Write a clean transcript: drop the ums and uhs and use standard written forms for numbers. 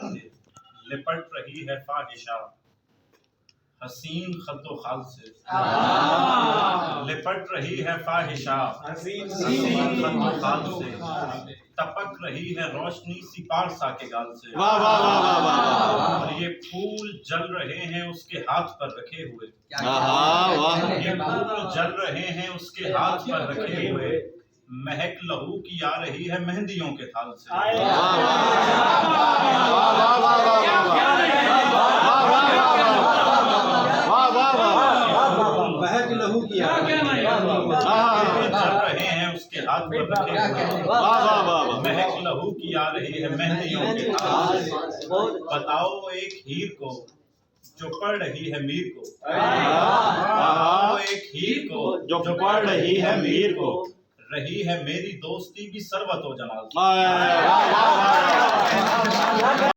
से लिपट रही है फाहिशा हसीन खद व खाल से। लिपट रही है फाहिशा हसीन खद व खाल से, टपक रही है रोशनी सी पारसा के गाल से। वाह वाह वाह वाह वाह। और ये फूल जल रहे हैं उसके हाथ पर रखे हुए। वाह। ये फूल जल रहे हैं उसके हाथ पर रखे हुए, महक लहू की आ रही है मेहंदियों के थाल से। महक लहू की जल रहे हैं उसके हाथ पर रखे हुए, महक लहू की आ रही है मेहंदियों के थाल से। बताओ एक हीर को जो पढ़ रही है मीर को, बताओ एक हीर को जो पढ़ रही है मीर को, रही है मेरी दोस्ती भी सरबत व जमाल।